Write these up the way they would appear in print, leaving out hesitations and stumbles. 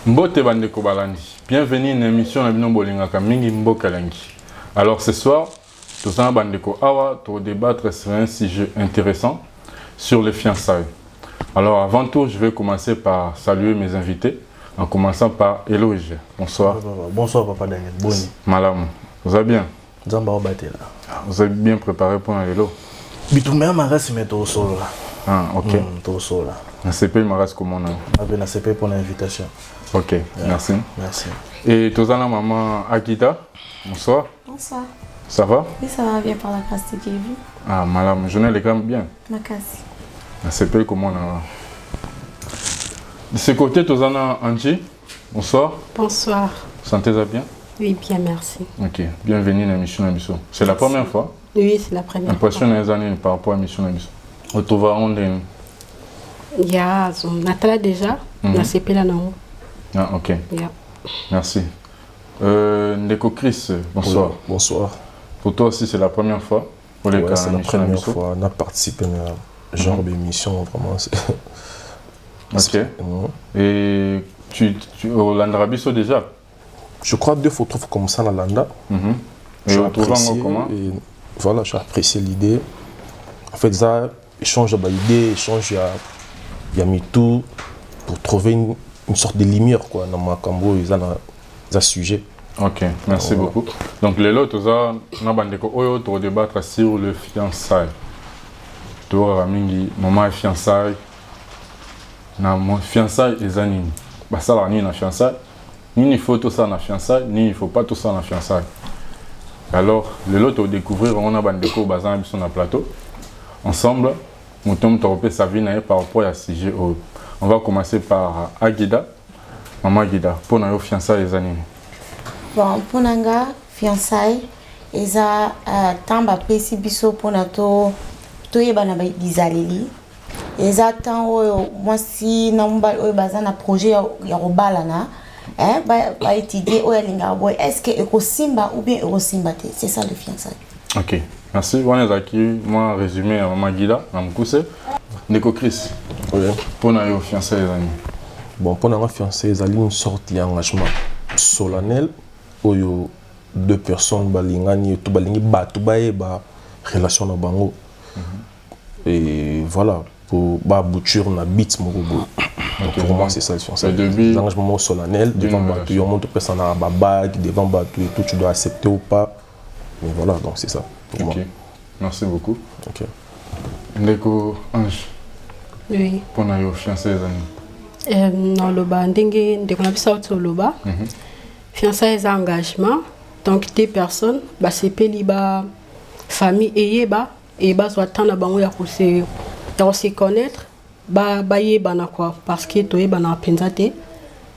Mbote bandeko balandi. Bienvenue à une émission de Bolinga Kamingi Mbokalangi. Alors ce soir, tous en bandeko awa pour débattre sur un sujet intéressant sur les fiançailles. Alors avant tout, je vais commencer par saluer mes invités, en commençant par Eloge. Bonsoir. Bonsoir Papa Daniel. Boni. Madame, vous allez bien? Vous avez bien préparé pour un Elo? Bitumé Maras met au sol. Ah, ok. Au sol. Na CP Maras comment on a? Avec la CP pour l'invitation. Ok, merci. Merci. Et tous en maman Akita. Bonsoir. Bonsoir. Ça va? Oui, ça va bien par la grâce de Dieu. Ah, madame, je n'ai les grammes bien. Ma casse. Na CP comment on a? De ce côté, tous en Angie. Bonsoir. Bonsoir. Sentez-vous bien? Oui, bien, merci. Ok, bienvenue à l'émission Namiso. C'est la première fois? Oui, c'est la première fois. Impression des années par rapport à l'émission Namiso. On trouve à Onde. Il y a Nathalie déjà, la CP là non. Ah, ok. Yeah. Merci. Ndeko Chris, bonsoir. Oui, bonsoir. Pour toi aussi, c'est la première fois? Ouais, c'est la première fois. On a participé à ce genre d'émission, vraiment. Ok. Et tu au Landrabiso déjà? Je crois 2 photos comme ça, la Landa. Et on trouve comment? Et voilà, j'ai apprécié l'idée. En fait, ça, échange d'idées, échange, il y a mis tout pour trouver une sorte de lumière quoi, dans ma cambo, ils ont un sujet. Ok, merci beaucoup. Donc, les lots, on a débattre sur le fiançailles. Tu vois, maman est fiançailles. Mon fiançailles est anime. Bah, ça, là, ni na fiançailles. Ni il faut tout ça na fiançailles, ni il faut pas tout ça na fiançailles. Alors, les lots, on découvrir, on a bandeko bazan sur le plateau. Ensemble, nous sommes trompés sa vie par rapport à ce sujet. On va commencer par Aguida. Maman Aguida, pour nos fiançailles les années. Bon, pour nanga fiançailles, ils ont tamba pesi biso pour nato toyeba na bizaleli. Ils attendent moi si namba bazana projet ya robala na ba étudier oyalinga boy est-ce que ekosimba ou bien ekosimba te, c'est ça le fiançailles. Ok, merci. Moi résumé à Maman Aguida, Namkouse. Ndeko Chris, pour nos fiançailles les années. Bon, pour nos fiançailles, ils ont une sorte d'engagement solennel où 2 personnes balingani tout balingi ba relation na bango. Et voilà, pour aboutir na bit mogobo. Pour moi c'est ça le fiançailles. Engagement solennel devant bateau, on monte personne na bague devant bateau et tout, tu dois accepter ou pas. Mais voilà, donc c'est ça pour moi. Merci beaucoup. OK. Ndeko Ange. Oui. Pour nos fiançailles les années. Non, le bas ndenge ndeko na bisa au loba. Fiançailles engagement. Donc des personnes ba CP ba famille et ba soit tant na bango ya ko se connaître ba yeba na quoi parce que toyeba na penzate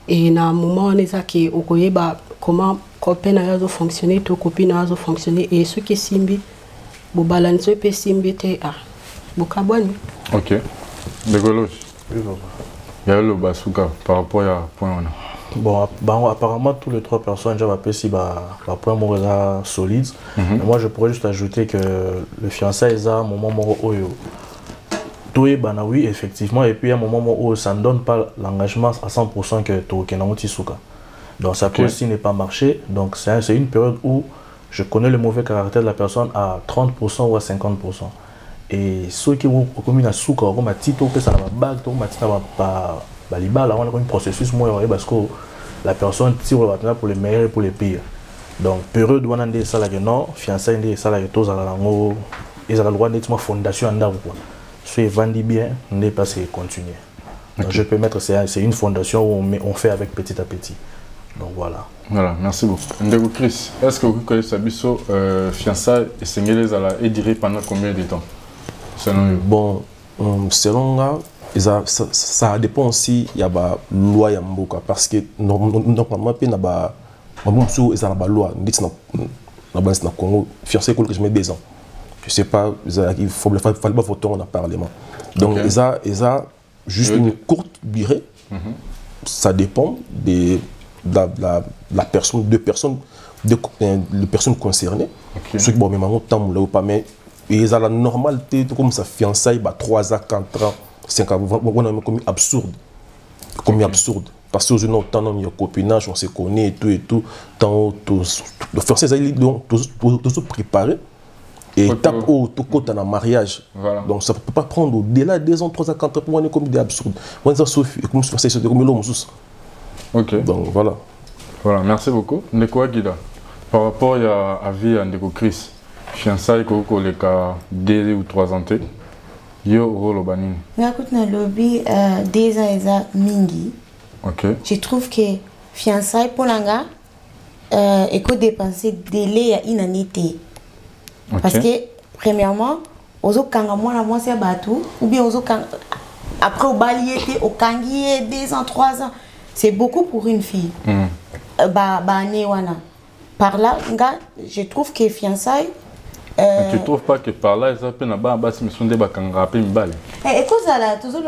et na moment on est qui okoyeba comment copain na yazo fonctionner to copine na yazo fonctionner et ce qui simbi bo balance pe simbi te bokabwani. OK. Dégologe. Oui, papa. Il y a le basuka par rapport à point on a. Bon, apparemment, tous les 3 personnes, j'ai appelé si point mort solide. Moi, je pourrais juste ajouter que le fiançailles est un moment mort tout est oui, effectivement, et puis à un moment où ça ne donne pas l'engagement à 100% que tu es. Donc, ça peut aussi ne pas marcher. Donc, c'est une période où je connais le mauvais caractère de la personne à 30% ou à 50%. Et ceux qui ont commis la souka, comme à Tito, que ça va bague, comme à Tito, Baliba, là, on a un processus moins parce que la personne tire le bâtiment pour les meilleurs et pour les pires. Donc, période où on a des salaires non, fiançailles des salaires tous à la langue, ils ont le droit d'être une fondation en quoi. Si ils vendent bien, on n'est pas continuer. Donc, je peux mettre, c'est une fondation où on fait avec petit à petit. Donc voilà. Voilà, merci beaucoup. Ndeko Chris, est-ce que vous connaissez Sabiso fiançailles et Sengelez et duré pendant combien de temps? Selon bon, selon moi, ça dépend aussi il y a la loi ya mboka parce que normalement pe na ba mabumsu ils ont la loi dit na Congo fiancé que je mets 2 ans je sais pas il fallait pas voter dans le parlement donc ils a juste une courte durée. Ça dépend de la personne deux personnes concernées ceux qui bon même temps là ou pas mais ils ont la normalité comme ça fiançailles 3 ans 4 ans 5 ans, on a commis absurde. parce que aujourd'hui, tant il y a copinage, on se connaît et tout, tant tous, le français, ils se préparer. Et étape au côté dans mariage. Voilà. Donc ça ne peut pas prendre au-delà de 2 ans, 3 ans, 4 ans, pour moi, comme des absurdes. Moi, ça suffit. Comme ça, c'est comme l'homme. Ok. Donc voilà. Voilà, merci beaucoup. Ndeko Guida, par rapport à vie à Ndeko Chris, fiançailles ko le cas 2 ou 3 ans, yo rolo banini. Écoute, na lobby 2 ans eza mingi. Ok. Je trouve que fiançailles pour l'anga éco dépenser délai à une année. Okay. Parce que, premièrement, aux autres moi c'est bateau, ou bien aux autres après au balier, au kangier, 2 ans, 3 ans, c'est beaucoup pour une fille. Par là, je trouve que fiançailles. Mais tu ne trouves pas que par là, ils ont peine à bas, mais sont des bakanga, peu mbali. Et cause à la, tout ça,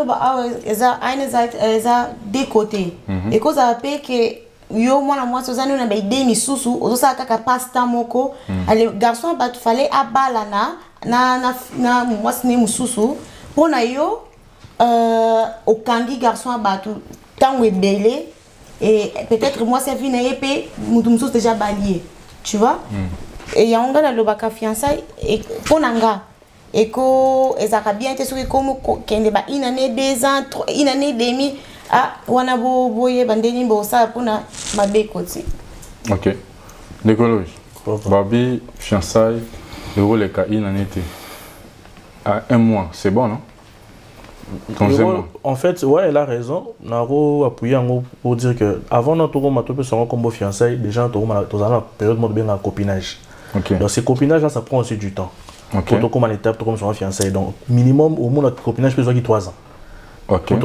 des côtés. Et cause à la que. Yo moi sozani na baide misusu ozosa kaka pasta moko ale garçon ba fallait abala na mwasi ne mususu pona yo okangi garçon abatu tango ebele et peut-être moi c'est venu et pe mutu mususu déjà balié tu vois et ya onga na lobaka fiançailles et ponanga et ko ezaka bien te soki comme kende ba une année 2 ans une année demi. Ah, wana boye bandeni bosa pona mabe koti. Ok. Décollage. Babi, fiançailles, euro le cas une année. À 1 mois, c'est bon, non? En fait, ouais, elle a raison. Naro appuyé pour dire que avant notre matope seront comme fiançailles, déjà dans la période de bien copinage. Okay. Donc ces copinages là, ça prend aussi du temps. Okay. Pour comme en étape, comme sur fiançailles. Donc minimum au moins notre copinage peut durer 3 ans. Okay.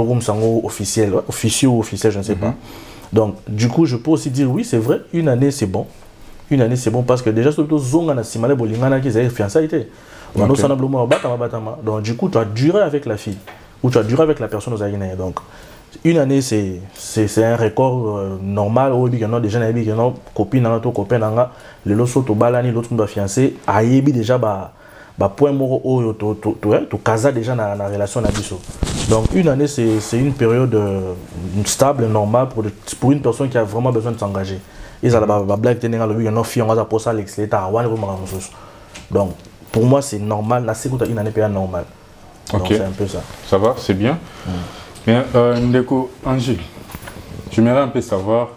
Officiel, officieux ou officiel, je ne sais pas. Donc, du coup, je peux aussi dire oui, c'est vrai, une année c'est bon. Une année c'est bon parce que déjà, surtout, zonga na simale bolingana qui est fiançailles. Donc, du coup, tu as duré avec la fille ou tu as duré avec la personne aux Aïnais. Donc, une année c'est un record normal. Ou bien, il y a des gens qui ont copine, copain, le lot saute au balani, l'autre doit fiancé. Aïebi déjà, point moro to casa déjà dans la relation nabiso. Donc une année c'est une période stable normale pour une personne qui a vraiment besoin de s'engager. Ils ont la blague tenir le no fi on va pour ça l'excellent donc pour moi c'est normal la seconde une année période normale. Donc c'est un peu ça. Ça va, c'est bien. Mais Ndeko Angile, j'aimerais un peu savoir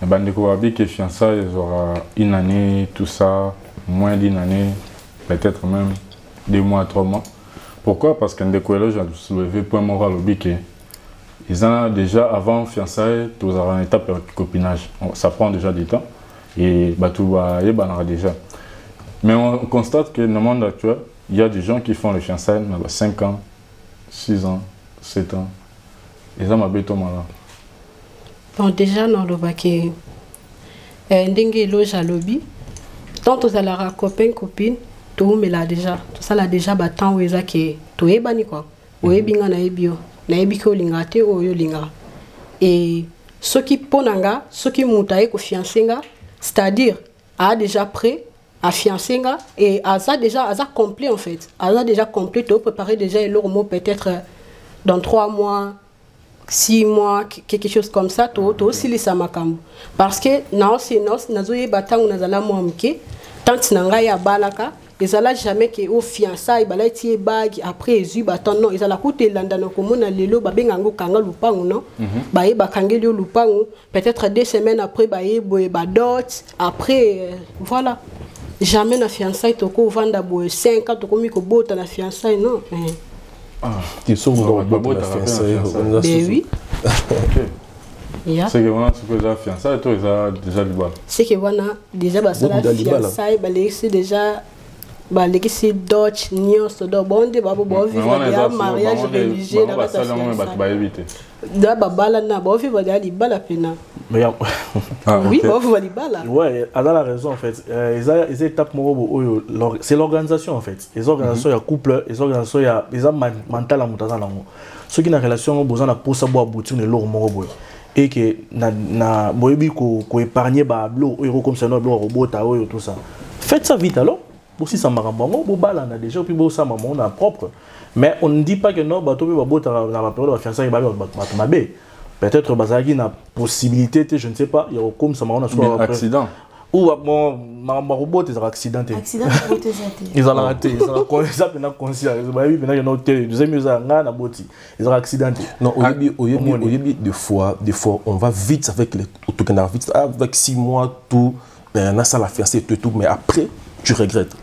Ndeko Wabi qui est fiançailles aura une année tout ça, moins d'une année. Peut-être même 2 mois, 3 mois. Pourquoi? Parce qu'un décollage a soulevé point moral au biquet. Ils ont déjà avant fiançailles, tous en étape de copinage. Ça prend déjà du temps et tout va déjà. Mais on constate que dans le monde actuel, il y a des gens qui font les fiançailles 5 ans, 6 ans, 7 ans. Ils ont un béton malin. Bon, déjà, dans le baquet, Ndengue loge à lobby. Tant aux alara copain, copine. Mais là déjà tout ça là déjà battant où est-ce que tout est bani quoi où est bien na ebio lingate ou yo linga et ce qui ponanga ce qui montaye ko fiancenga c'est-à-dire a déjà prêt à fiancenga et à ça déjà à ça complet en fait à ça déjà complet to préparer déjà leur mot peut-être dans 3 mois 6 mois quelque chose comme ça to aussi les samakam parce que non c'est non nazoye batang nazala moamke tant nanga ya balaka ils allaient jamais que au fiançailles balai tie bag après ils battant non ils allaient coûter landana comme on a lelo babengango kanga lupango non baé bakangeli lupango peut-être 2 semaines après baé boye badot après voilà jamais na fiançailles toko vanda boye 5 ans toko miko bota na fiançailles non tu sont bota fiançailles oui. C'est que voilà ce que j'ai fiançailles toi ils ont déjà du bal c'est que voilà déjà bah ça la fiançailles balé c'est déjà bah les qui Dutch nions do bonde ba bo vivre des mariage religieux là ça da babala na bo vivre des libala pena mais oui bo vivre libala ouais elle a la raison en fait ils étapes moro c'est l'organisation en fait les organisations il y a couple les organisations il y a les mental à mutaza nango ceux qui na relation besoin na posa bo aboutir ne leur moro boy et que na boyebi ko épargner ba blo euro comme ça no blo robota oyo tout ça faites ça vite alors. Aussi ça m'a remboursé, on a déjà puis ça maman on a propre, mais on ne dit pas que non bateau va boire dans la période de fiançailles va mabé. peut-être bazaki na possibilité, je ne sais pas, il y a comme ça marrant soit accident. Ou bon, ma robot est accidenté. Accident ils ont raté, ils ont conscient. Ils ont ils ont accidenté. Non, au début, des fois, on va vite avec les vite avec 6 mois tout, on a ça la fiancée tout, mais après tu regrettes.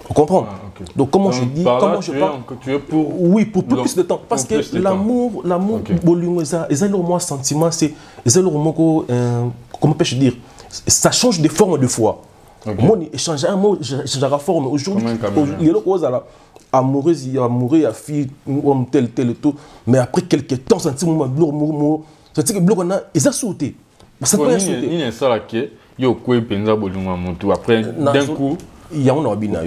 Vous comprenez? Donc comment je dis, comment je parle? Tu es pour? Oui, pour plus de temps, parce que l'amour, ils ont leur sentiment, c'est, ils ont leur comment peux-je dire? Ça change de forme de fois. Moi, échanger un mot, changera forme. Aujourd'hui, il y a le cause amoureux, il y a fille, homme tel et tout. Mais après quelques temps, ça dit que bloc ils ont sauté. Ça peut sauter. Il y a ça qui est, il y a quoi penza bolunga montu. Après d'un coup, il y a un abina.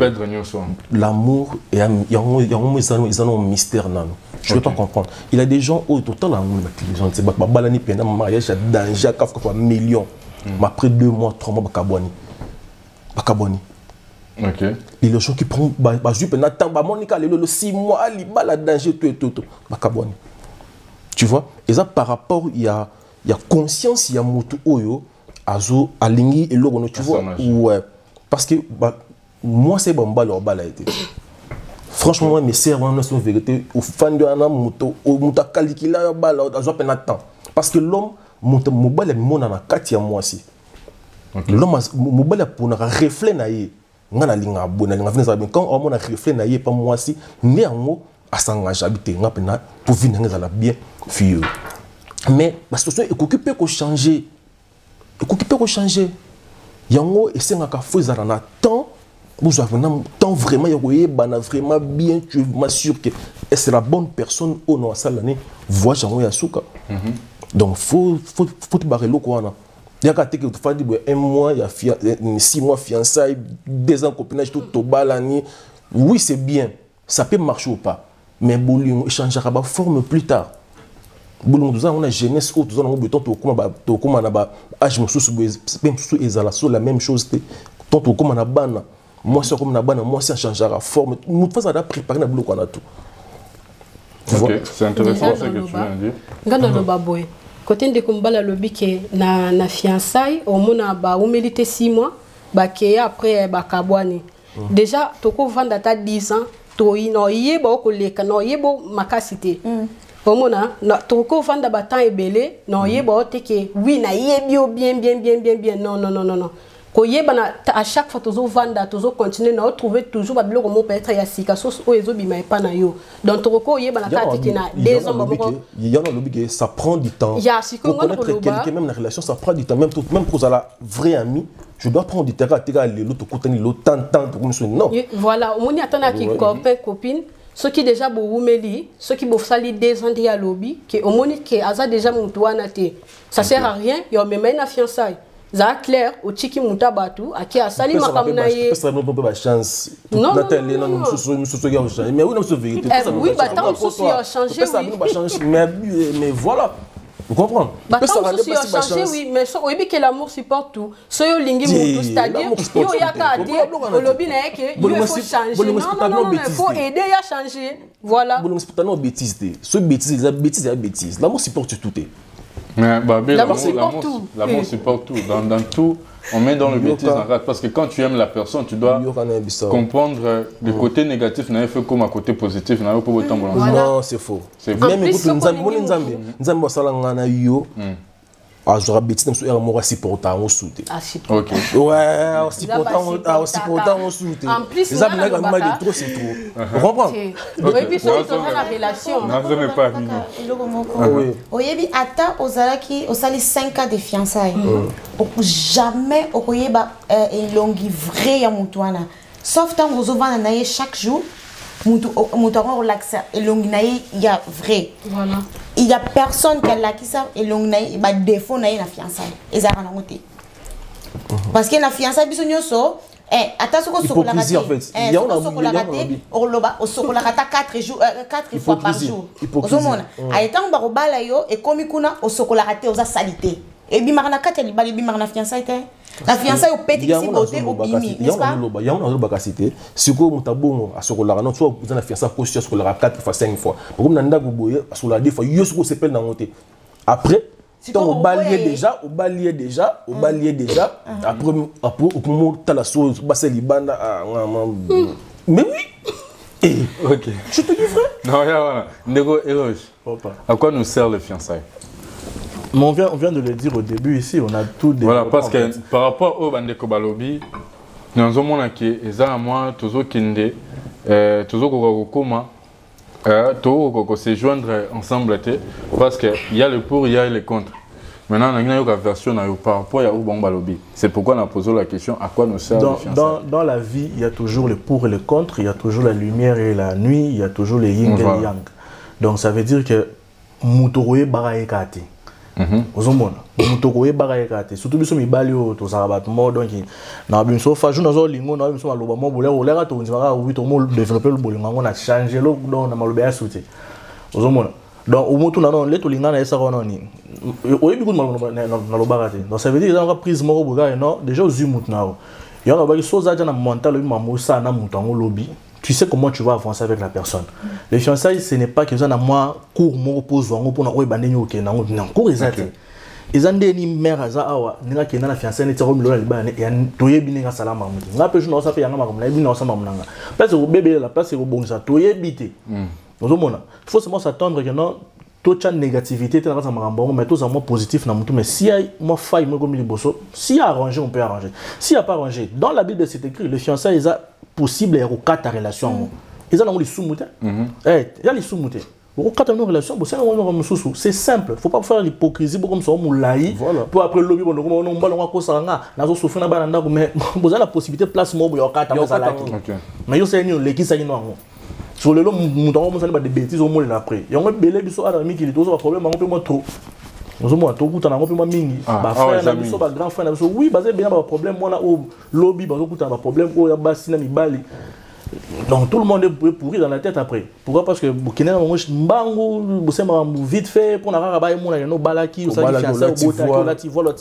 L'amour et ils ont un mystère nan. Je ne peux pas comprendre. Il y a des gens autour de l'amour, les gens disent bah balani pena mariage danger kafka millions. Mais après 2 mois, 3 mois, Bakaboni. Ok. Il y a des gens qui prennent le 6 mois, la danger, tout. Bakaboni. Tu vois? Et ça, par rapport, il y a conscience, il y a Moutou Oyo, Azo, Alingi et l'Ogono, tu vois? Ouais. Parce que moi, c'est bon, a été. Franchement, mes sœurs, on a une vérité. Au fan de Anna Moutou, au Mouta Kalikila, Azo, peine temps. Parce que l'homme, mon bal est mon à 4 mois aussi. L'homme mon bal est pour un reflet naïe. On a linga bon, quand on a reflet naïe pas moi aussi, néanmoins à s'engager habiter, on a pour venir à bien fille. Mais la situation est occupée qu'on changer. Il y a un mot et c'est un café ça en a temps. Vous avez un temps vraiment vraiment bien, tu m'assures que c'est la bonne personne au nom à ça l'année. Vois j'en ai à souka. Donc, faut te barrer l'eau quoi. Il y a que tu fais 1 mois, il y a 6 mois fiançailles, 2 ans copinage, tout au balani. Oui, c'est bien. Ça peut marcher ou pas. Mais Boulou échangera la forme plus tard. Boulou, on a jeunesse, on a besoin de la même chose. Moi, c'est comme la banane, moi, ça changera la forme. Nous faisons préparer la boulot qu'on a tout. Ok, c'est intéressant ce que tu viens de dire. Ganda no baboy. Côté de kombala lobby que na fiançailles, au mona ba humilité 6 mois, ba ke après ba kabwani. Déjà toko vanda ta 10 ans, to ino yebo ko leka no yebo makasité. Au mona toko vanda ba temps ebele, no yebo te que oui na yebio bien non. À chaque fois, toujours vendre, toujours continuer, nous trouver toujours des biloko mo peut-être ya sika sauce o ezo bima pa na yo. Donc toko yeba na kati tina des hommes il y a un lobby ça prend du temps. Pour connaître quelqu'un même la relation ça prend du temps même pour la vraie amie, je dois prendre du temps à t'égaler l'autre côté l'autre temps pour me non. Voilà, on y attend qui copain copine. Ceux qui déjà boumeli, ceux qui boivent sali 2 ans de lobby, qui au moins qui a déjà mon toit naté. Ça sert à rien, il y a même une fiançailles. Ça clair au tiki mutabatu à qui a sali makamnaye. Ça ne peut pas chance. Non. Mais oui, non, c'est vérité. Oui, bah tant souci a changé. Mais voilà. Vous comprenez? Bah tant souci a changé oui, mais so oyebi que l'amour supporte tout. So yo lingi mutu c'est-à-dire yo yaka ade au lobby na que il faut changer. Non, il faut aider à changer. Voilà. Bon, c'est pas non bêtise. Ce bêtise. L'amour supporte tout. Mais l'amour supporte tout. Dans tout, on met dans le bêtise en rate. Parce que quand tu aimes la personne, tu dois comprendre le côté négatif, n'a fait comme un côté positif. Non, c'est faux. Même écoute, nous avons j'aurais bêtise sur l'amour supportant au soute. Ok. Ouais, supportant au soute. En plus, les amis là trop c'est trop. Vous comprenez? Et puis ça dans la relation. Non, ce n'est pas fini. Oui. Oyebi ata ozalaki osali 5 ans de fiançailles. Jamais okoyeba elongi vrai ya mutu wana. Sauf tant ozovana naye chaque jour. Mutu relaxé elongi naye ya vrai. Voilà. Il y a personne qui a là qui ça et long naï ba défaut naï na fiançailles et ça na ngoté parce que na fiançailles biso nyoso attention ko sokola raté il y a on sokola raté au loba au sokola rata 4 fois par jour ozomona ayetango ba robala yo et komi kuna au sokola raté oza salité et bimara na kati libali bimara na fiançailles te la fiançaille au petit qui beauté au bimi n'est-ce pas il y a on ba cité siko mutabongo a sokola rana soit vous na fiançaille ko sokola 4 fois 5 fois comme nanda go boye sokola des fois yo soko s'appelle na ngoté après Donc, au balier déjà, après, au moment où tu as la sauce, c'est l'ibanda. Mais oui! Ok. Je te dis, frère. Non, voilà. Nego, éloge. À quoi nous sert le fiançailles? Mais on vient de le dire au début ici, on a tout des. Voilà, parce que par rapport au Bandeko Balobi, nous avons dit que les moi, toujours Kinde, toujours Kokoma, toujours se joindre ensemble, parce qu'il y a le pour, il y a le contre. Maintenant, on a une version par rapport à Oubang Balobi. C'est pourquoi on a posé la question à quoi nous sert le fiançailles. Dans la vie, il y a toujours le pour et le contre, il y a toujours la lumière et la nuit, il y a toujours les yin et les yang. Donc ça veut dire que Moutoroye Baraekate. Ozomona mutoko barakate surtout biso mibali o to sarabat mo donc na biso fa jour nazo lingo na biso maloba mo bole o lera to nzima oui to mo développer le bolingo ngo na changer lo donc na maloba ya souti ozomona donc au mutu na non le to linga na esa kono ni o yebi ko na lo barakate donc ça veut dire que prise mo boga non déjà aux mutu na o ya na ba ki soza na mental lo mamosa na mutu ngo lobi. Tu sais comment tu vas avancer avec la personne. Les fiançailles, ce n'est pas que ça moi cours mon repose ou pour n'avoir bandé ok non cours exact. Ils ont des mères à Zawa, n'a qui n'a la fiancée n'est pas comme le Liban et un toye bininga salama. N'a pas je n'ose pas y avoir comme la bin ensemble maintenant. Parce que au bébé la place c'est au bon ça toye bité. Nous au monde. Il faut seulement s'attendre que non toute la négativité t'es dans un marambon mais tout ça moi positif dans mon tout mais si y a moi faille moi comme il bosso si y a arrangé on peut arranger. S'il y a pas arrangé dans la Bible c'est écrit le fiançailles ils a possible et au quatre ta relation ils ont les sous-moutés il y a les sous-moutés au quatre nos relations c'est simple faut pas faire l'hypocrisie comme ça on laï pour après le lobby on ballon à cause nga nazo souffrir na bananda mais vous avez la possibilité place mo au quatre mais yo c'est nous les qui ça non sur le long mouton on pas des bêtises au moins après il y a un belé biso à mi qui est toujours problème on peut moi trop nous sommes tout coup on a peu moins mingi ba frère na biso ba grand frère na biso oui basé bien ba problème moi na au lobby ba coup on a problème au ya basina mi bali donc tout le monde est pourri dans la tête après pourquoi parce que Burkina moi mbangu bosema vite fait pour na raba mon na no balaki ou ça qui fiancé au botaki voilà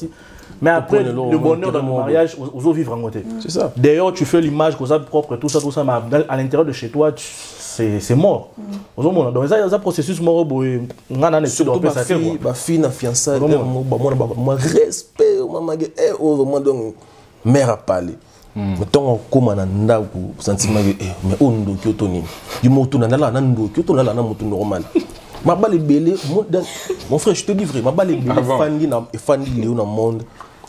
mais après le bonheur dans le mariage aux vivre en côté c'est ça d'ailleurs tu fais l'image comme ça propre tout ça mais à l'intérieur de chez toi c'est mort. Donc ça processus mort boy ngana ne surtout ba fille na fiançailles moi respect maman et au moment donc mère a parlé mettons comme na ndako sentiment mais on ndo kyotoni du moto na la ndo kyotoni la na moto normal ma balle belé mon frère je te dis vrai ma balle belé fandi na fandi léo na monde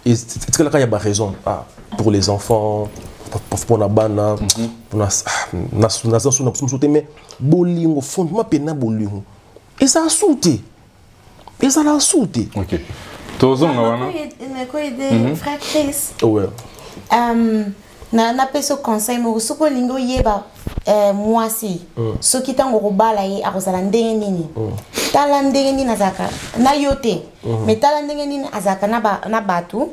et c'est que là il y a pas raison pour les enfants pour na bana pour na mais bolingo fondement pena bolingo et ça a sauté ok tozon na wana mais frère Chris ouais na peso conseil mo soko lingo yeba moi si ce qui tango robala ye akozala ndenge nini tala ndenge nini azaka na yote mais tala ndenge nini azaka na batu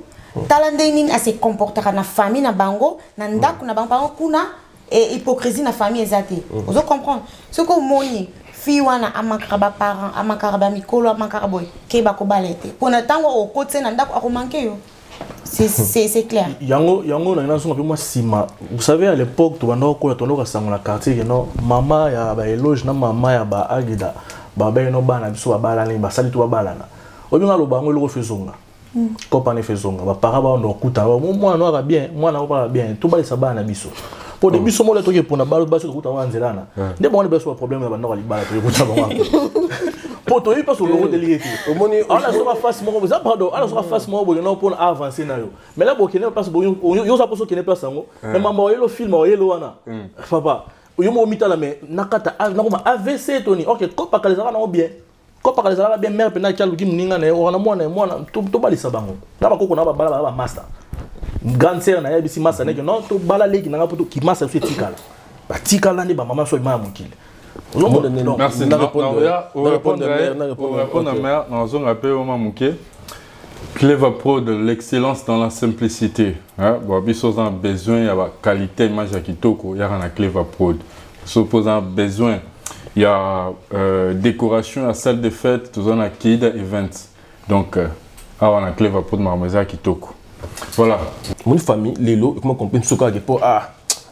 tala ndenge nini ase comportera na famille na bango na ndako na bango kuna et hypocrisie na famille ezate ozo comprendre ce que moni fi wana amakaba parent amakaba mikolo amakaba boy ke ba ko balete pona tango o kote na ndako akomanke yo c'est clair yango na nation peu moi sima vous savez à l'époque to banda ko to loka sango na quartier non mama ya ba éloge na mama ya ba agida ba ba no bana biso ba bala ni ba sali to ba bala na obinga lo bango lo fezonga kopa ne fezonga ba para ba ndo kuta moi no bien moi na ba bien to ba sa bana biso pour début somo le toke pour na ba so kuta wa nzelana nde bon be so problème na ba no libala to kuta ba pour toi parce que le rôle délié on a sur face moi vous pardon on a sur face moi bon pour avancer na yo mais là Burkina parce que yo ça pour que ne place ngo mais maman yo le film yo wana papa yo mo mitala mais nakata na ko AVC toni OK kopa kalizala na bien kopa kalizala bien mère pena chalu ki muninga na yo na mwana to balisa bango na ba koko na ba bala ba master grande sœur na yebisi master ne que non to bala leki na poto ki master so tikala ba tikala ni ba maman so ma mukile. Merci. On répondre à mère, on appelle au Mamouké. Cleva Pro de l'excellence dans la simplicité. Bon, si on a besoin, il y a la qualité image à Kitoko, il y a la Cleva Pro. Si on a besoin, il y a décoration à salle de fête, tout ça, Kida Events. Donc, on a Cleva Pro de Marmeza à Kitoko. Voilà. Mon famille, Lélo, comment on peut se faire pour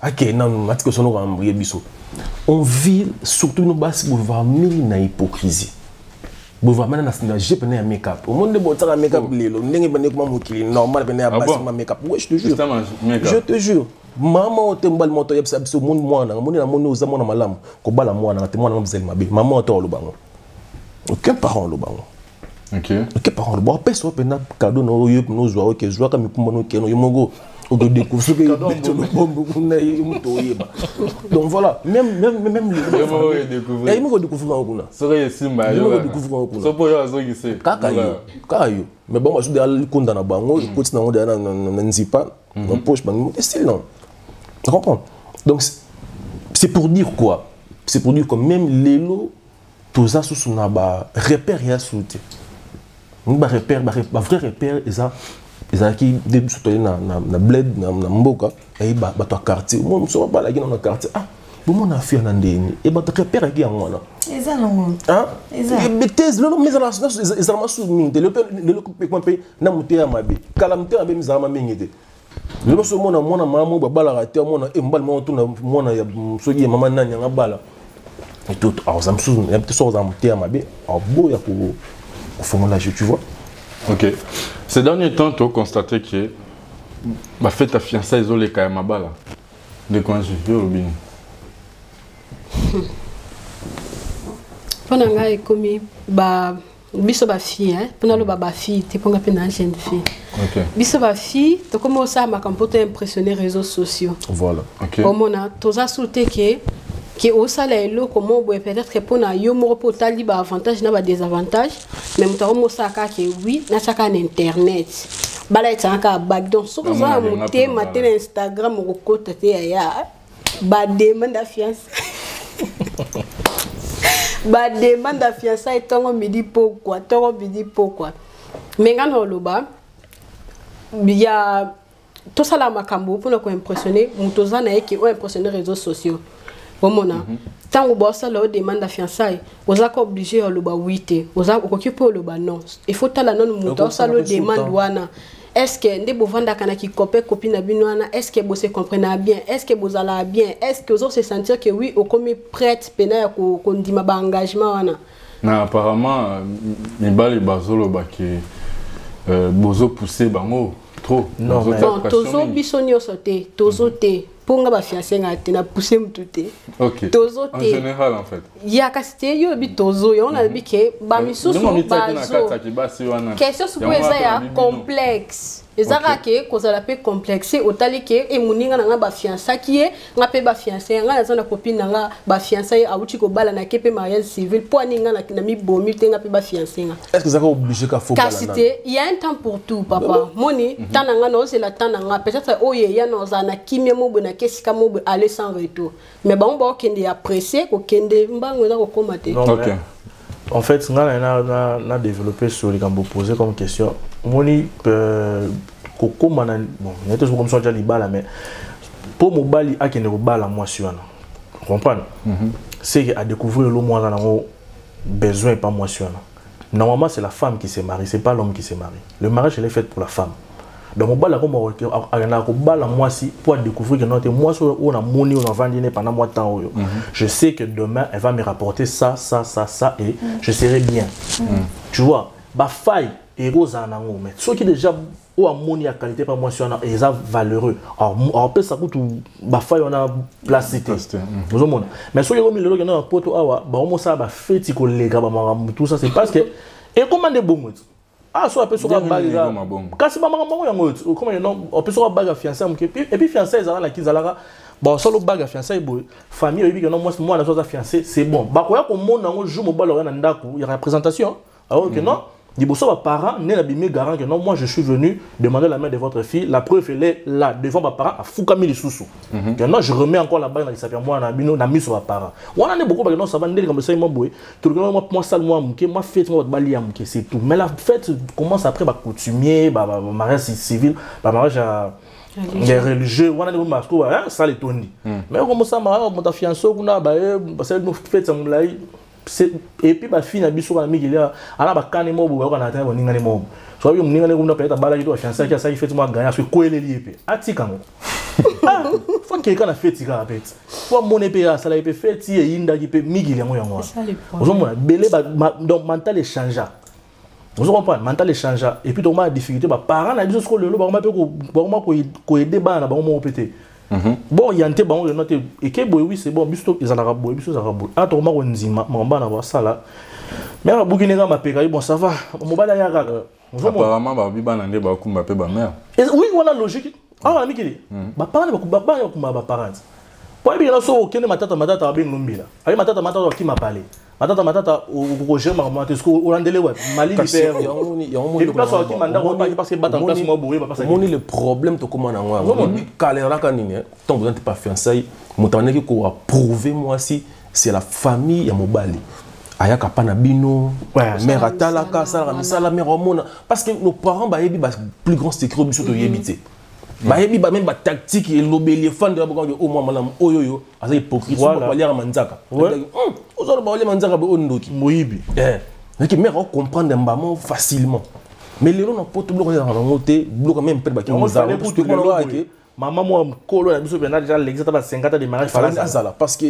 ok, non, je suis en on vit surtout nos bases pour voir mille na hypocrisie. Bova mana na j'ai peine un make-up. Au monde de bon ça make-up lelo. Ndenge bane kuma mukili normal bane abasi ma make-up. Ouais, je te jure. Je te jure. Maman o tembal moto yeb sabso monde mwana. Moni na moni oza mwana malamu. Ko bala mwana te mwana mzeli mabe. Maman o to lo bango. Aucun parent lo bango. OK. OK parent lo bango. Peso pena cadeau no yeb no zwa OK zwa ka mikumba no keno yomogo. Donc voilà, même les gens découvrir mais bon, je suis allé condamner bango, écoute na onda na nzipa, na poche bango, style non. Tu comprends? Donc c'est pour dire quoi? C'est pour dire que même les lots tous ça sous na ba repère ya sauté. Ba repère, ba vrai repère ezalaki début surtout na bled na mboka et ba to quartier moi so ba la gina na quartier ah bon mon affaire na ndeni et ba to repère ki yango na ezalongo ah betez lolo mise na ezalama sous minde le pe na mutea mabe kala mutea mabe mizama mingete lolo so mona mama ba bala raté mona e mbal mo tuna mona ya soki mama nanya ngabala et tout alors ça me sous ya peut so za mutea mabe alors bo ya ko formula tu vois. OK. Ces derniers temps, tu as constaté que ma fête ta fiancée isolée quand même à bas là. De quoi je fais au bien. Pendant que comme ba biso ba fille hein, pendant le ba fille, tu prends une jeune fille. OK. Biso ba fille, tu commences à m'accompagner impressionner réseaux sociaux. Voilà. OK. Au moment tu as sauté que au salaire là comment peut-être que pour na yo mo pour tali ba avantage na ba désavantage mais muta mo saka que oui na saka na internet bala etaka bag donc so ko za monter matin Instagram ko kota te ya ba demande fiance ba demande fiance tongo midi pourquoi mais ngano loba ya tout ça la makambo pour ko impressionner mutoza na yeke o impressionner réseaux sociaux. Tant que bossa leur demande la fiançailles, vous êtes obligé à le ba wite, vous êtes occupé le ba non. Il faut tala non muto ça le demande wana. Est-ce que ndé bo vanda kana ki copine binwana, est-ce que vous se comprenez bien, est-ce que vous allez bien, est-ce que vous se sentir que oui au comme prête pena ko ndima ba engagement wana. Na apparemment mibali bazolo ba ke bozo pousser bango trop. Non, tozo bisonio sauté, tozo te. Pour nga ba fiancé ngate na pousser mutute. OK. Tozo te. En général en fait. Ya kasite yo bi tozo yo na bi ke ba misusu bazo. Question supposée ya complexe. Ezaka ke kozala pe complexe otali ke e muninga na nga ba fiancé ki e nga pe ba fiancé nga na zana copine nga ba fiancé auti ko bala na ke pe mariage civil pour ninga na mi bomi te nga pe ba fiancé nga. Est-ce que ça va obliger ka faut bala na? Kasite il y a un temps pour tout papa. Moni tananga no c'est la tananga peut-être oye ya no zana kimia mo bona kesika mo aller sans retour. Mais bon ba okende apprécier ko kende mbango za ko komate. OK. En fait, on a développé sur les camps posés comme question. Moni, Coco, bon, il y a toujours comme ça, mais pour mon bali, à qui ne bala moi sur un. Comprendre? C'est à découvrir le moins dans besoin pas moi sur un. Normalement, c'est la femme qui se marie, c'est pas l'homme qui se marie. Le mariage, il est fait pour la femme. Donc, mon bal, moi si pour découvrir que notre moi on a monnaie, on a vendu pendant moi temps. Je sais que demain elle va me rapporter ça et je serai bien. Tu vois, bah faille et rose en ango mais ceux qui déjà ou a monnaie à qualité pas moi sur un et ça valeureux. Alors peut ça coûte bah faille on a placé. Vous monde. Mais ceux qui ont mis le logo dans la poto awa bah on ça bah fait les gars bah tout ça c'est parce que et comment des bons ah, soit peu sur la bague. Quand c'est maman yango, comment non, on peut sur la bague à fiancé et puis fiancé ils la kizalara. Bon, sur le bague à fiancé famille et puis que non moi la chose à fiancé, c'est bon. Ba quoi comme monde nango joue mon ballon na ndaku, il y a représentation. Alors que non, dit bon ça va parents né la bimé garant que non moi je suis venu demander la main de votre fille, la preuve elle est là devant ma parents à Foukami les sous. Que non, je remets encore la bague dans sa moi na bino na mis sur ma parents. On en est beaucoup parce que non ça va ndé comme ça moi boy. Tout le monde moi salle moi fête moi bali am que c'est tout. Mais la fête commence après ba coutumier, ba mariage civil, ba mariage les religieux, on a des masques ça les tondi. Mais comme ça ma ta fiancée on a ba parce que nous fête ça là et puis ba fille na biso na miki là ana ba kane mo bo na ta boninga ne mo so yo mninga ne ko na peut-être bala ki to fiancé ki ça il fait moi gagner parce que ko ele lié pe atika mo ah faut qui quand a fait tika rapet pour mon épée ça l'a été fait ti et inda qui peut migi yango yango ozomona belé donc mental échange vous comprenez mental échange et puis donc ma difficulté ba parents na biso ko lelo ba ko aider bana ba mo pété bon yante ba on note et que boy oui c'est bon biso ils ala boy biso za boy ah to ma ko nzima mamba na ba sala mais ba bukine ka mapeka bon ça va mobala ya kaka apparemment ba bibana nde ba kumba pe ba mère oui voilà logique. Ah, on a mis qui dit bah parents ba parents pour bien so okene matata ba ngombila ayi matata qui m'a parlé matata au gère ma matesco au landele ouais mali libère et place qui manda parce que battre place moi bourré parce que moni le problème to comment na ngwa kalera kanini tant vous n'êtes pas fiancé motaneki ko prouver moi si c'est la famille ya mobali ayaka pana bino mère atalaka sala mère omona parce que nos parents ba yebi ba plus grand secret biso to yebité ba yebi ba même ba tactique et l'obélier fan de ba au moins malam oyoyo asa hypocrite ba liara manzaka ozo ba liara manzaka ba ondoki moyibi mais que mère comprendre mbamo facilement mais les gens n'ont pas tout bloqué dans la montée bloqué même peut ba qui nous a pour tout le maman moi kolo na biso bena déjà l'exemple ba 50 ans de mariage fala azala parce que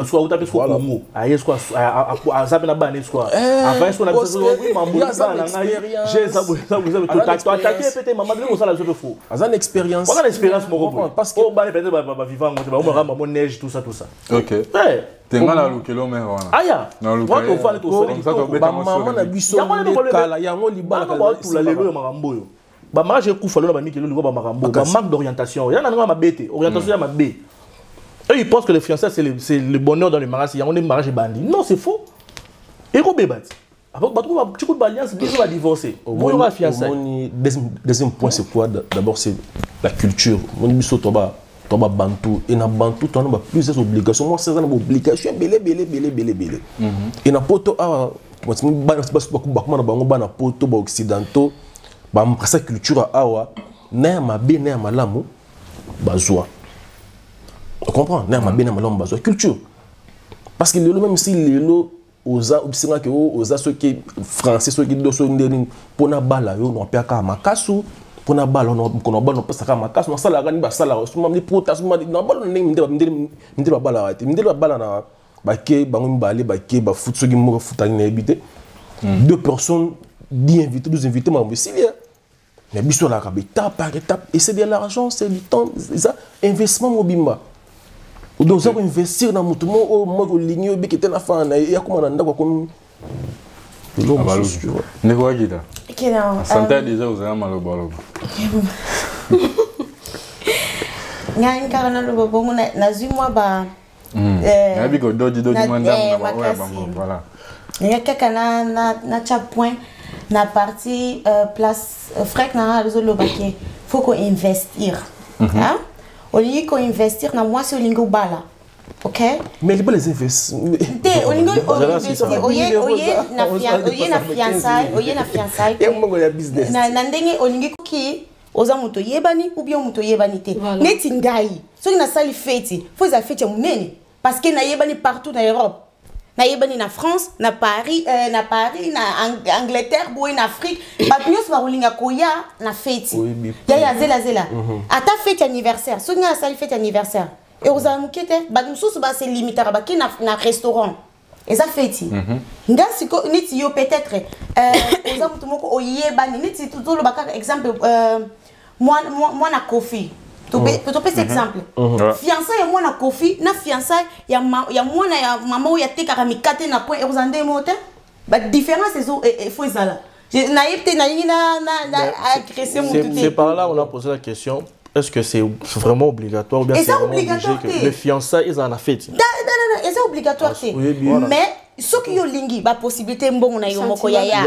soit ou taper soit Congo aye soit a ça na bane soit avant soit na biso oui maman na j'ai ça vous tout attaquer peut-être maman de ça la je faux azan expérience on a l'expérience mon parce que ba peut-être ba vivant on va neige tout ça OK tenga na lukelo mère wana aya na lukelo ba maman na biso kala yango libala kala tout la lelo makambo yo ba mariage ekufa lona ba mikelo liko ba makambo ba manque d'orientation ya na nga mabete orientation ya mabe eux ils pensent que les fiançailles c'est le bonheur dans le mariage on est mariage bandi non c'est faux et ko bebati après ba trouver petit coup de alliance bien va divorcer on va fiançailles deuxième point c'est quoi d'abord c'est la culture mon biso toba bantu et na bantu to na plusieurs obligations moi c'est ça na obligation belé et na poto a moi ba kuma na bango ba na poto ba occidentaux ba mpasa culture awa na mabe na malamu bazwa on comprend na mabe na malamu bazwa culture parce que lelo même si lelo oza obisinga ke oza ceux qui français ceux qui doso ndeni pona bala yo no piaka makasu pona bala no kono bala no pesa ka makasu no sala gani ba sala suma ni prota suma no bala ndé ba bala wati ndé ba bala na ba ke bango mbale ba ke ba foot ceux qui mo foot na habité deux personnes 10 invités 12 invités ma imbécile mais biso la étape par étape et c'est de l'argent c'est du temps ça investissement mobimba donc ça investir dans mutu mo o mo ligno bi kete na fa na ya kuma na ndako comme ne quoi gida kina santé déjà aux amalo ngani karana lo bongo na zimwa ba abi ko doji mandam na wa bango voilà ya kaka na cha point na partie place frère na réseau le baquet faut qu'on investir hein on dit qu'on investir na moi c'est lingo bala OK mais les investir on lingo investir oye na fiançailles et mongo ya business na ndenge on lingo ki oza moto yebani ou bien moto yebani te neti ngai soki na sali fête faut za fête munene parce que na yebani partout na Europe na yebani na France na Paris na Angleterre boy na Afrique ba pios ba rolinga koya na fête ya zela ata fête anniversaire so nga sali fête anniversaire et aux amukete ba mususu ba se limiter ba ki na restaurant et ça fête nga siko niti yo peut-être aux amutu moko oyebani niti tout le baka exemple moi na Kofi tu peux exemple fiançailles ya mwana Kofi na fiançailles ya mwana ya maman ya tekaka mikate na point erzande mote ba différence et faut ça na yepte na agresser mon tout c'est par là on a posé la question est-ce que c'est vraiment obligatoire ou bien c'est vraiment obligé que le fiançailles ils en a fait non c'est obligatoire mais ce qui yo lingi ba possibilité mbongo na yo moko ya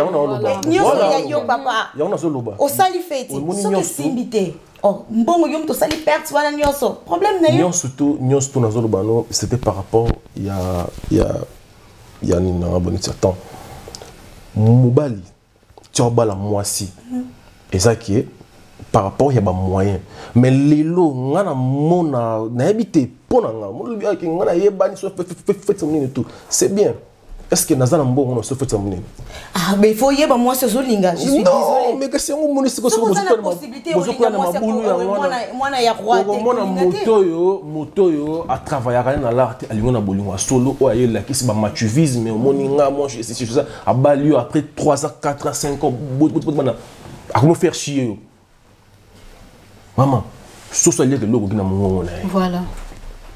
yo papa ya ona soloba au sali fête ce que simbité oh mbongo yo mto sali perte wana nyoso problème na yo nyoso na zoloba no c'était par rapport il y a ni na bon certain mobali tioba la moisi et ça qui est par rapport il y a ba moyen mais lelo ngana mona na habité pona nga mo lubi aki ngana yebani so fait tout c'est bien est-ce que Nazana Mbo on se fait ça monnaie? Ah mais il faut y avoir moi ce zolinga. Je suis désolé. Non, mais que c'est un monnaie c'est que vous avez la possibilité moi na ya roi te. Moi moto yo à travailler na l'art à Lyon na bolingo solo o aye la kisi ba matuvisme au moninga moi c'est ça à Bali après 3 ans 4 ans 5 ans à comment faire chier. Maman, socialiser le logo na mongo na. Voilà.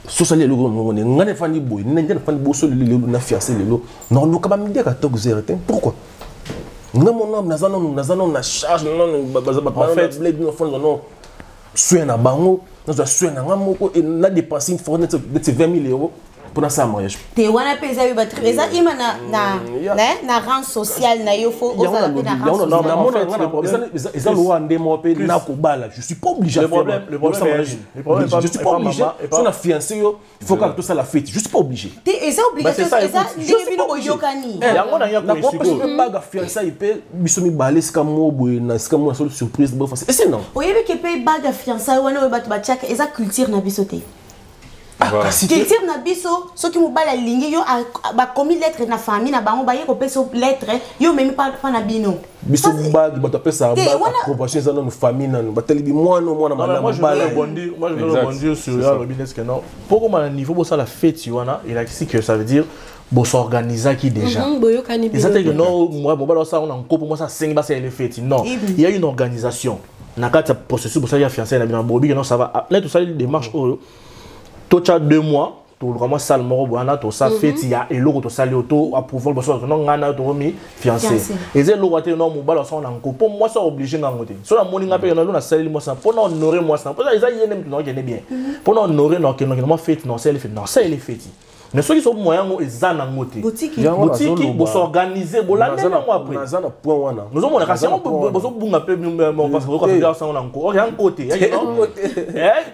Socialiser le logo na mongo na ngane fani boy, ngane fani bo solo le na fiancé le lo. Non lo kaba midi ka tok zéro. Pourquoi? Non mon homme nazana na charge non en fait bled no fond non. Soin na bango, nous soin na ngamoko et na dépenser une fortune de 20 000 € pour ça mariage. Te wana pesa yo batri eza ima na rang social na yo fo oza na rang social. Les lois ndemo pe na ko bala, je suis pas obligé à faire le problème je suis pas obligé. Si on a fiancé yo, il faut que tout ça la fête, je suis pas obligé. Te eza obligation eza ndebino boyokani. Yango na ya ko expliquer. Pas ga fiancé pe biso mi balé ska mo boy na ska mo solo surprise bo face. Et c'est non. Oyebi ke pe baga fiancé wana ba chaka eza culture na biso te. Culture na biso soki mobala lingi yo ba komi lettre na famille na bango ba yeko peso lettre yo même pas na bino biso bag ba pesa ba approbation za na famille na ba telibi mwana mala moi je veux rebondir sur le business que non pour comment niveau pour ça la fête wana il a dit que ça veut dire bon s'organiser qui déjà exactement que non moi mobala ça on en couple moi ça 5 ba c'est les fêtes non il y a une organisation na kata processus pour ça il y a fiancé na bina bobi non ça va là tout ça les démarches tu as 2 mois, tu as vraiment ça le moro boana, tu as fait il y a et l'autre tu as le auto approuvé le soir, tu as mis fiancé. Et c'est l'autre tu as non mobile ça on encore. Pour moi ça obligé d'engoter. Sur la monnaie ngape on a salé moi ça pour honorer moi ça. Pour ça ils a yénem tu n'as gagné bien. Pour honorer non que non fait non c'est les fait non c'est les fait. Mais ceux qui sont moyens ils en ngoté. Boutique pour s'organiser pour l'année moi après. Nazana point wana. Nous on a cassé on besoin bunga pe parce que on ça on encore. Rien côté.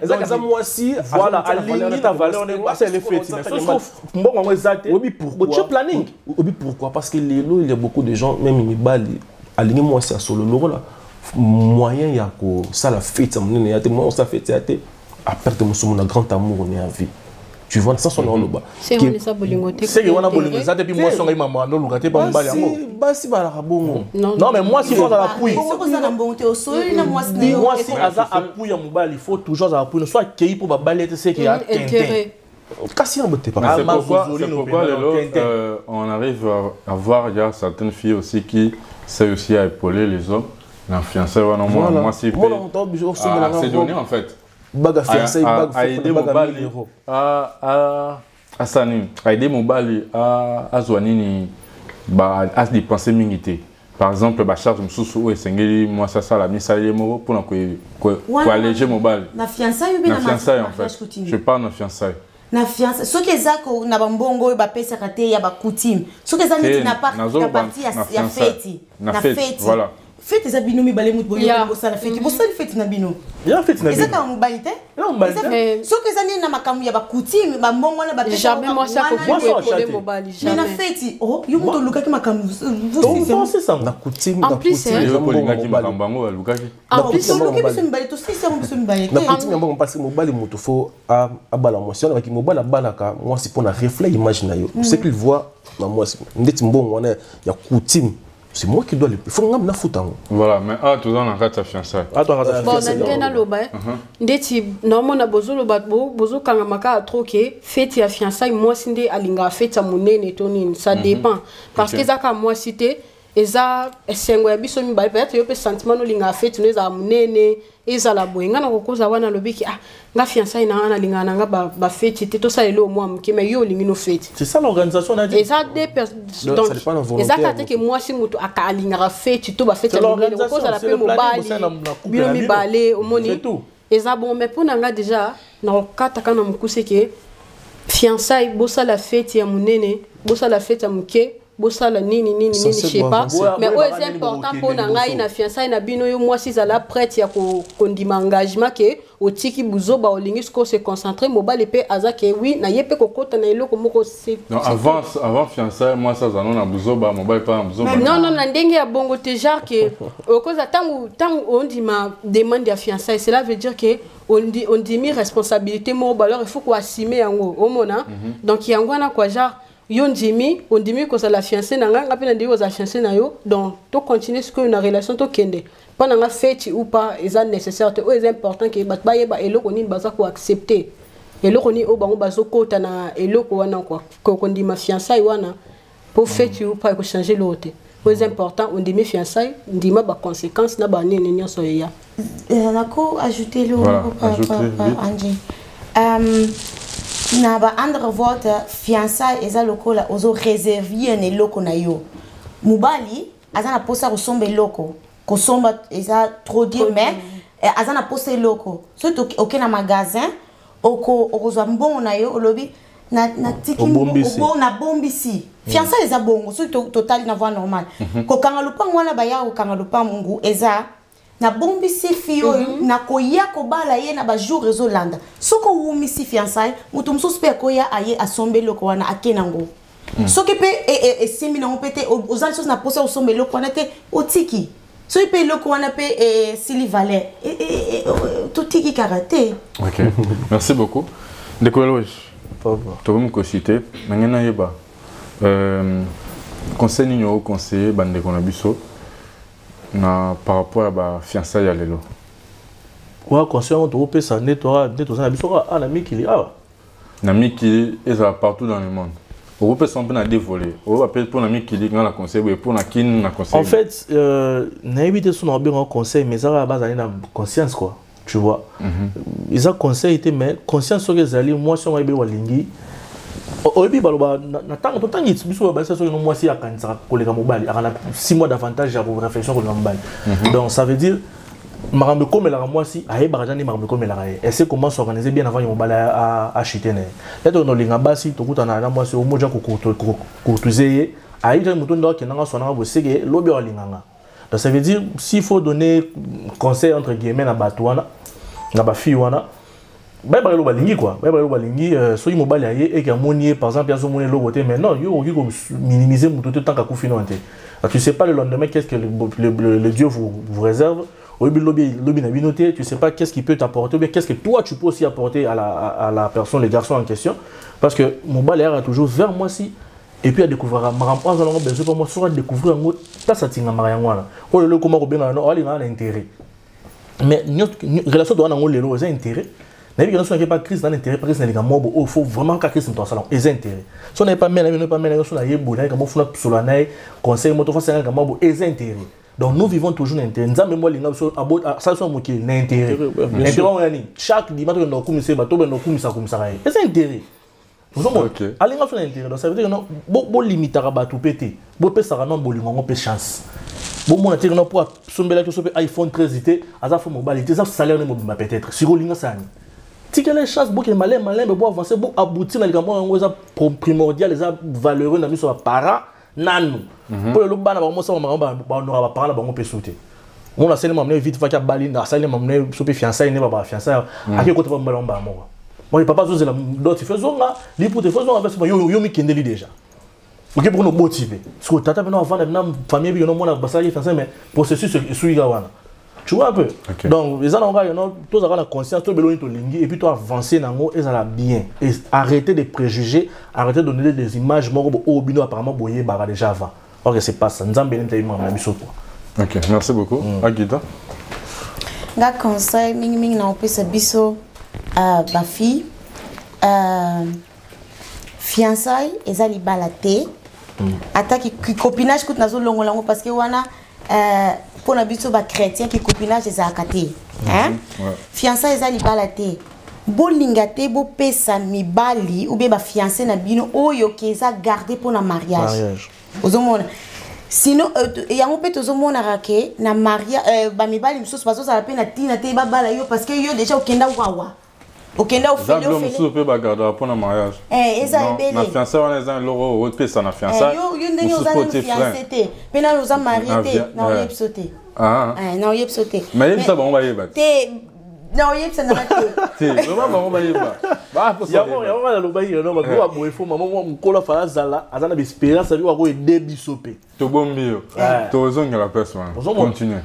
Ezaka ça moi si voilà aligner la valeur on est c'est les fêtes mais sauf bon on exact obi pourquoi planning obi pourquoi parce que lelo il y a beaucoup de gens même il bali aligner moi c'est solo loro là moyen ya ko ça la fête ça mon ya te moi ça fête ya te à perdre mon grand amour on est en vie. Tu vois ça son nom là-bas. C'est on ça bolingoté. C'est on a bolingoté ça depuis moi son maman no lugaté pas mbali yango. Basi bala kabongo. Non mais moi si faut la appui. C'est ça na bonté au sol na moi c'est. Moi si aza appui ya mbali il faut toujours appui soit accueilli pour ba balé c'est qu'il y a intérêt. Kasi on botte pas. C'est pourquoi on arrive à voir il y a certaines filles aussi qui savent aussi à épauler les hommes. La fiancée moi si c'est donné en fait. Baga fiancé a aider mobali à sani a aider mobali à zoanini ba à dépenser mingité par exemple ba charge mususu ou esengeli moi ça la misa yemo pour ko alléger mobali na fiançailles ou bien na en fait je parle na fiançailles na fiançailles ce que ça ko na bambongo ba pesa kate ya ba coutume ce que ça n'est pas partie ya fête na fête voilà fête eza bino mibale mutu boyo bosala fête bosala fête na bino ya fête na bino eza ka mobali te non mobali te soki eza nini na makambo ya bakutime bambongo na bapesa jamais moi ça ko mobali jamais na fête oh yo mutu lukaki makambo c'est ça na coutume en plus yo polingaki makambo bango lukaki en plus lukaki biso mibale to sisi biso mibale na coutume mbongo parce que mobali mutu fo abala moi si on avec mobali abalaka moi c'est pour na reflet image na yo ce qu'il voit na moi ndeti mbongo wana ya coutume. C'est moi qui dois le payer. Il faut que je fasse. Voilà, mais tout dans la carte fiançailles. Bon, on a loba. Ndeti normalement bozo loba bozo kanga maka troquer fête ya fiançailles moi sinde alinga fête ya monene tonine ça dépend parce que ça comme moi cité eza esengo ya biso mibale peut-être yo pe sentiment no linga fête no eza monene eza la boyenga na kokoza wana lobiki nga fiançailles na na linga nga ba fête te to ça lelo moi mke mais yo lingi no fête c'est ça l'organisation on a dit eza des personnes donc eza kate que moi si mutu akalinga fête to ba fête ya linga kokoza la pe mobali bino mibale omoni eza bon mais pour nga déjà na kata kana mukuse ke fiançailles bossa la fête ya monene bossa la fête ya mke bosala nini je sais pas mais c'est important pour ngai na fiançailles na bino yo moi si ça la prête ya ko kondima engagement ke otiki buzoba olingi sko se concentrer mobile pe azake oui na yepe kokota na eloko moko c'est non avant fiançailles moi ça zanon na buzoba mobile pas na buzoba non na ndenge ya bongo te genre que okoza tangu on dit ma demande ya fiançailles cela veut dire que on dit mi responsabilité mobile alors il faut ko assumer yango omona donc yango na quoi genre yo ndimi ondimi ko la fiancée na nga ngapena ndi ko za fiancée na yo donc to continuer ce que une relation to kende pas na fête ou pas est nécessaire ou est important que bat ba yeba eloko ni baza ko accepter eloko ni o bango bazo kota na eloko wana quoi ko ndima fiançailles wana pour fête ou pas ko changer l'autre est important on ndimi fiançailles ndima ba conséquences na ba nene nyonso ya nako ajouter le Angie na ba andre vote fiançailles eza lokola ozo réserver ne loko na yo mubali azana posa kosomba loko kosomba eza trop dire mais azana posa loko so to na magasin okozwa mbongo na yo olobi na tiki na bombisi fiançailles eza bongo so total na voie normal ko kanga lupango wana ba ya ko kanga lupango eza na bombisi fio na koya ko bala ye na ba jour rezolanda soko wumisi fiançailles mutu msusu pe koya aye asombe loko wana akenango soki pe simbi na pete ozali chose na posa osombe loko wana te otiki so pe loko wana pe sili valet totiki karaté. OK. Merci beaucoup. Décollage. Tu veux me citer nangena yeba conseil ni au conseiller bande ko na biso na par rapport à ba fiançailles lelo. Quoi conseil on to pesa netora na biso na mikili na mikili eza partout dans le monde. On peut s'en prendre à dévoiler. On va pour la mikili dans la conseil pour la kin na conseil. En fait na éviter son un conseil mais ça à base na conscience quoi. Tu vois. Ils ont conseil mais conscience sur les alliés moi si on va be walingi oyebi baloba na tango to tangi biso ba ça no mwasi akanisa koleka mobali akana 6 mois d'avantage ya réflexion koleka mobali. Donc ça veut dire marambe comme la mwasi aye barajani marambe comme la et c'est comment s'organiser bien avant mobali à chuter né. Là to no linga basi to kutana na mwasi o moja ko courtoiser aye je muto ndo kenanga sona bo sege lobi wa linganga. Donc ça veut dire s'il faut donner conseil entre guillemets na batwana na ba fille wana ba ba lo balingi quoi ba ba lo balingi so yi mobali aye et que monier par exemple ya so monier lo côté mais non yo ko minimiser muto tant ka kufino ante. Tu sais pas le lendemain qu'est-ce que le Dieu vous réserve. Au lobby na binoté, tu sais pas qu'est-ce qui peut t'apporter ou bien qu'est-ce que toi tu peux aussi apporter à la personne, les garçons en question. Parce que mon balai a toujours vers moi si et puis à découvrir marampa za ngo besoin pour moi soit découvrir ngo tasa tinga marangwana. O le comment ko benga no ali na intérêt. Mais notre relation doit na ngo lelo les intérêts. Na bi relation pas crise dans intérêt parce que les gars mobo oh faut vraiment ka crise dans salon les intérêts. Si on n'est pas mêlé, on pas mêlé sur la yebo na comme funa solanaï conseil moto fa ça mobo les intérêts. Donc nous vivons toujours l'intérêt. Nous avons les ça sont moqués l'intérêt. L'intérêt chaque dimanche nous commençons bateau nous commençons comme ça. C'est intérêt. Nous sommes allez on fait l'intérêt. Donc ça veut dire que non bon limiter à bateau pété. Bon peut ça non bolingo on peut chance. Bon mon intérêt non pour sombela que sur iPhone 13 ité à faut mobile ça salaire ne peut-être. Sur linga ça ni. Si quelle chance beaucoup malin mais pour avancer pour aboutir dans les gamins on ça primordial les valeureux dans sur para nanu. Pour le bana ba mo sa ba no ba parla ba mo pesute on a seulement amené vite fa ka balinda seulement amené sope fiançailles ne ba fiançailles aki ko to ba mbalomba mo moi papa zo la d'autres faisons là li pour te faisons avec yo mi kendeli déjà OK pour nous motiver parce que tata beno avant na famille bi no mo na basali fiançailles mais processus suiga wana tu vois un peu donc les gens ont tous avoir la conscience to beloni to lingi et puis toi avancer nango et ça la bien et arrêter de préjugés arrêter de donner des images moko au bino apparemment boyer bara déjà avant. Ok, c'est pas ça. Nous avons bien quoi. Ok, merci beaucoup. Aguida. Ga conseil ming na opesa biso ba fille fiançailles ezali balate attaque copinage coûte nazo longolango parce que wana pour na biso ba chrétien qui copinage ezaka te hein fiançailles ezali balate bolingate bo pesa mibali ou bien ba fiancé na bino oyo keza garder pour na mariage. Ozomona sinon yango pe tozomona rake na maria ba mibali misusu bazo sala pe na tina te babala yo parce que yo déjà okenda wawa okenda ofele ofele misusu pe ba garder pour na mariage eza ebele na fiancé wana eza loro o pesa na fiancé yo ndenge ozana fiancé te pe na oza marié te na oyeb sauter na oyeb sauter mais yebisa bango ba yeba te non, il y a ça dans la tête. C'est vraiment pas mal. Bah, pour ça. Il y a le bail, non, mais quoi, il faut maman, mon cola fa zala, azana espérance, ça lui avoir aider bisopé. To bombio. To zonga la personne. Continue.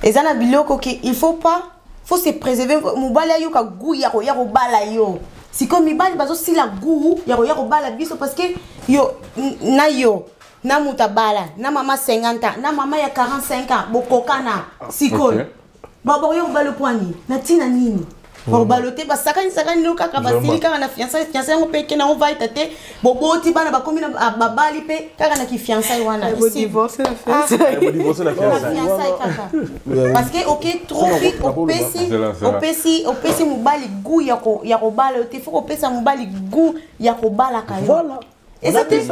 Ezana biloko que il faut se préserver. Mobala yo ka guya ko ya ko bala yo. si comme mibali bazo si la goût ya ko bala biso parce que yo na mutabala na mama 50 ans na mama ya 45 ans bokokana sikoyo babo yo balo poani na tina nini pour baloter parce que sakani no kaka basili kaka na fiançailles ngo peke na on va tete boboti bana bakomi na babali pe kaka na ki fiançailles wana divorce la fiançailles kaka parce que OK trop vite opesi mobali goût ya ko baloter faut opesa mobali goût ya ko bala kayo voilà. Et ça te fait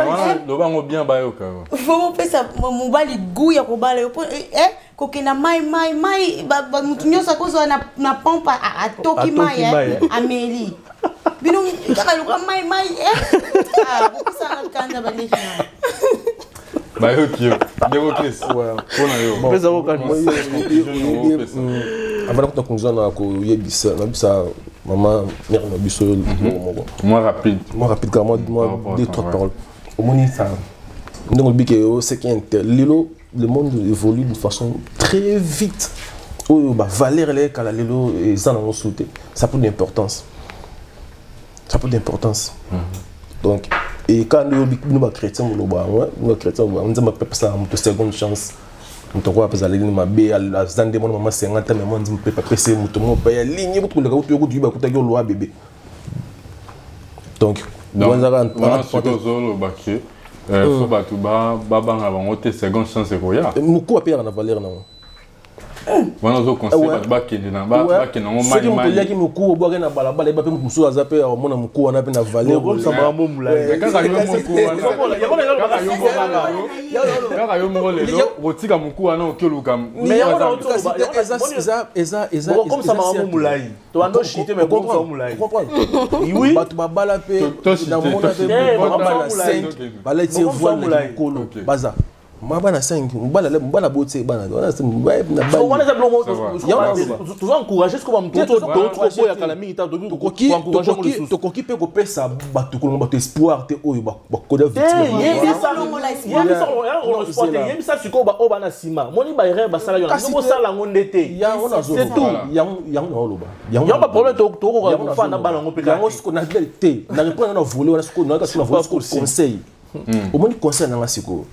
bien bayoka. Faut opesa mobali goût ya ko bala kokena mai mutunyo sa kozo na pompa a toki mai ameli bino kaka luka mai bokisa kanda baleki bayoki ndeko Chris pona yo pesa ko kan avant de conclure na ko yebisa na bisa maman mère na biso moi rapide car moi deux trois paroles au moni ça ndeko bike c'est qui lilo le monde évolue de façon très vite. Oh, bah, Valère, les Kalalelo et ça dans nos sauté. Ça a peu d'importance. Ça a peu d'importance. Donc, et quand nous sommes chrétiens, nous chrétiens, on dit que ça a une seconde chance. Nous avons appelé la ligne B, la zande, mon maman 50 ans, mais on dit que papa c'est mon père, la ligne, vous le gars, tu as dit que loi bébé. Donc, on a faut battre baba na bango te seconde chance ko ya muku apera na valeur na wana zo conseil ba kende na ba kende ngo mali mali yaki muku obwa na balabala ba pe musu azape mona muku wana pe na valeur ko sa ba mo mulai kaka yo muku wana kaka yo mo lelo rotika muku wana okoluka eza comme ça ba mo mulai to ando chité mais comprendre mulai oui batu babala pe na mona pe babala 5 bala ti voile kolo baza mabana 5 mbala bote bana na ba on les ablons toujours encourager ce qu'on va trop ya kala mingi ta to koki pe ko pesa batu ko batu espoir te oyo ba koda victime yemi sa siko ba obana sima moni ba erreur ba sala yo na ko sala ngondete c'est tout yang no loba yang ba problème to ko fa na bana ngo pe yang siko na te na répondre na voler wana siko na ka siko na conseil au moins conseil na siko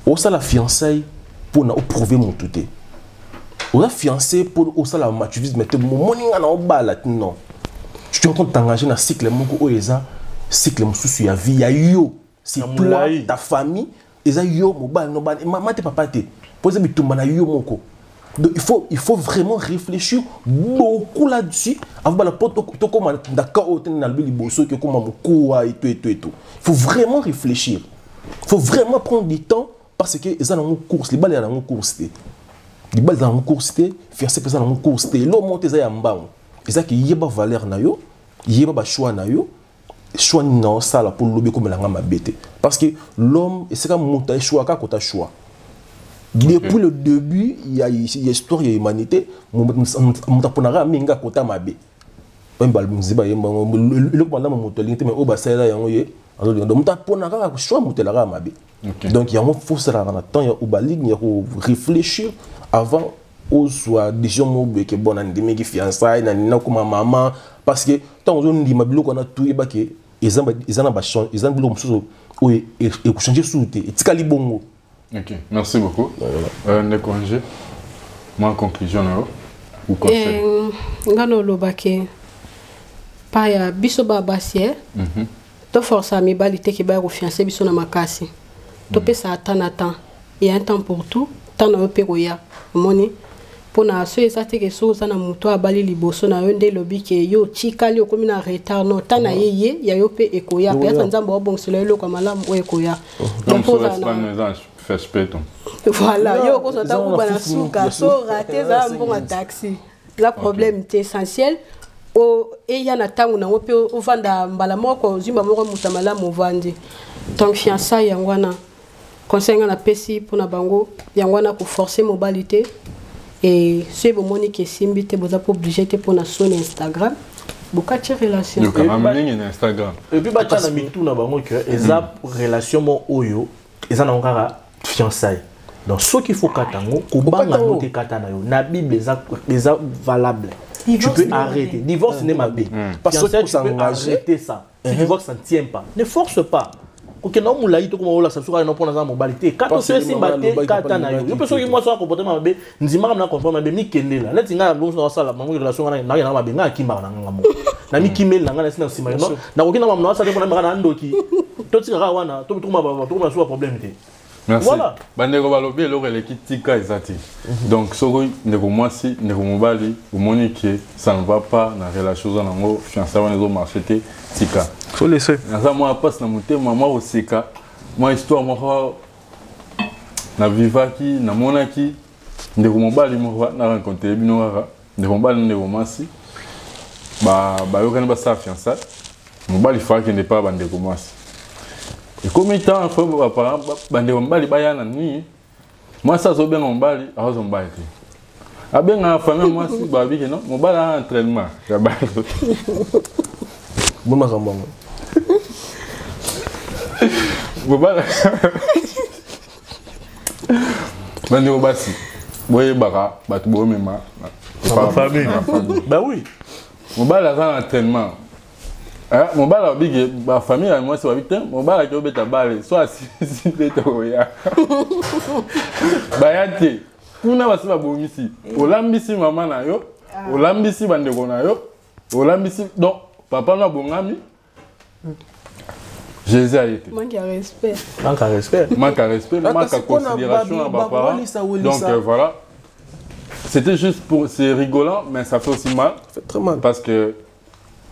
au ça la fiançailles pour na prouver mon tout au la fiancé pour au ça la maturisme mais moninga na obala non je suis en train de t'engager dans cycle moko oeza cycle mususu ya vie ya yo c'est toi ta famille eza yo mobile no ban maman te papa te poser bitumba na yo moko donc il faut vraiment réfléchir beaucoup là-dessus avant la porte to comme d'accord au tenir na le liboso que comme mokoa et tout il faut vraiment réfléchir il faut vraiment prendre du temps parce que ils ont une course les balles dans une course les balles dans une course fiancé personne dans une course l'eau monte ça ya mbang ça qui yeba valeur na yo yeba choix na yo choix non ça là pour lober comme la ngama bête parce que l'homme c'est comme monter choix ka kota choix depuis le début il y a histoire il y a humanité monta ponara minga kota mabe pas mbal mziba yemba le pendant mon moto mais au basa là yango ye alors donc monta ponara choix motela mabe. Donc il y a un faux salaire en temps, il y a il faut réfléchir avant aux soit décision mobe que bon andime qui fiançailles na comme maman parce que tant on dit mabilo qu'on a tout ebake ils en ba change ils en bilo mususu ou et changer souté et tikali bongo. OK, merci beaucoup. Ne congé. Moi conclusion ou conseil. Ngano lobake pa ya biso ba basie. To force mi balite ki ba ko fiancé biso na makasi. Topé ça attend. Il y a un temps pour tout. Tant na operoya. Moni. Pour na so ezate ke so za na muto abali liboso na yo nde lobi ke yo chikali okomi na retard no tant na yeye ya yo pe ekoya. Pe nzambo obonsela yo ko malamu o ekoya. Donc pour ça na fais péton. Voilà, yo ko sota ku bana suka so raté za mbonga taxi. La problème est essentiel. O eya na tangu na ope o vanda mbala moko zimba moko mutamala mo vandi. Donc fiançailles yangwana conseil na pesi pour na bango yangwana ko forcer mobilité et c'est bon monique simbi te boza pas obligé te pour na son Instagram bokati relation yo kama mlingi na Instagram et puis ba tana mitu na bango que eza relation mo oyo eza na ngara fiançailles donc ce qu'il faut katango ko banga note katana yo na bible eza valable tu peux arrêter. Divorce n'est pas bien. Parce que tu peux arrêter ça. Si tu vois que ça ne tient pas, ne force pas. Ok, non, mon laïto comme on l'a s'assurer non pour la mobilité. Quand on se simbaté, quand na yo. Je pense que moi soit comportement mabe, ndima na comportement mabe mi kende là. Là tinga bon na sala, ma relation na na mabe nga kimba na ngamo. Na mi kimel na ngana sina simba non. Na ko kina mamna sala ko na ngana ndoki. To tinga wana, to tuma ba, to na soit problème té. Merci. Voilà. Bandeko balobi eloko le kitika ezati. Donc soko ndeko mwasi, ndeko mobali, omoni que ça ne va pas na relation na ngo fiancé wana zo marcheté tika. Faut laisser. Ça moi passe na motema moi oseka. Moi histoire moi na vivaki, na monaki ndeko mobali mo na rencontrer bino waka. Ndeko mobali ndeko mwasi. Ba yokana ba sa fiancé. Mobali fa que n'est pas bandeko mwasi. Et combien de temps il faut que parents bandeko mbali bayana ni moi ça zo bien mbali azo mbali a bien na famille moi si babi que non mbali en entraînement ya ba bon makambo mbali bandeko basi boye baka batu bo mema famille bah oui mbali en entraînement. Mon bal a dit que ma famille a moi c'est victime mon bal a dit que balle soit si beto ya bayate kuna basi ba bomisi olambisi maman na yo olambisi bandeko na yo olambisi donc papa na bongami Jésus a été manque de respect manque de respect manque de considération à mes parents donc voilà c'était juste pour c'est rigolant mais ça fait aussi mal ça fait très mal parce que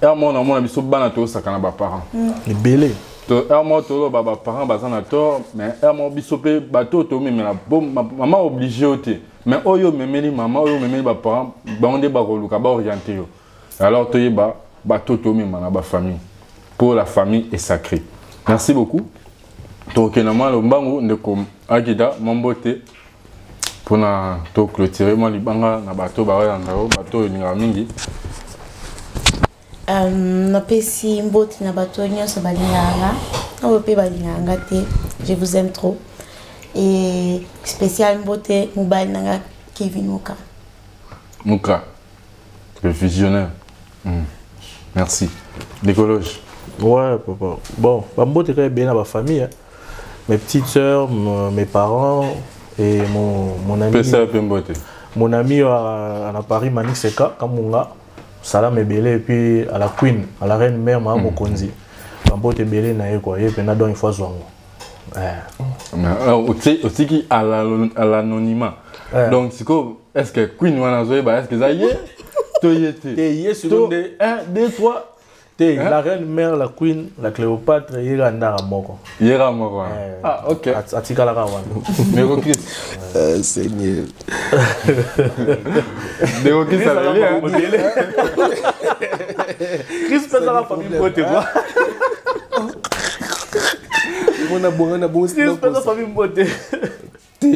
mon ami so bana to sakana ba parents les belé to mo to ba parents bazana tort mais mo bisope bato to mais la maman obligé oté mais oyo memeli maman oyo memeli ba parents ba onde ba koluka ba orienter yo alors to yeba bato to mais na ba famille pour la famille est sacrée. Merci beaucoup to kenama lo mbangu ndeko akida mombote pour na to clôturer moi libanga na bato ba yanga bato ninga mingi. Napesi mboti na bato nyonso balinganga ope balinganga te je vous aime trop et spécial mbote mobile nanga Kevin Muka le visionnaire merci l'écologe ouais papa bon mbote quand bien à ma famille hein. Mes petites sœurs mes parents et mon ami mon ami à Paris Maniseka Kamunga Salam Ebele et puis à la queen, à la reine mère Maman Mokonzi. Kambote Ebele na ye quoi, ye pena don une fois zongo. Aussi qui à l'anonymat. Donc est-ce que queen wana zoé ba est-ce que ça y est? Toyete. Te yé sur 1 2 3 te la reine mère la queen la Cléopâtre yera ndara moko. Yera moko. Ah OK. Atika la kawana. Mero Christ. Seigneur. Mero Christ ça va. Christ pesa la famille bote quoi. On a bon Christ pesa la famille bote.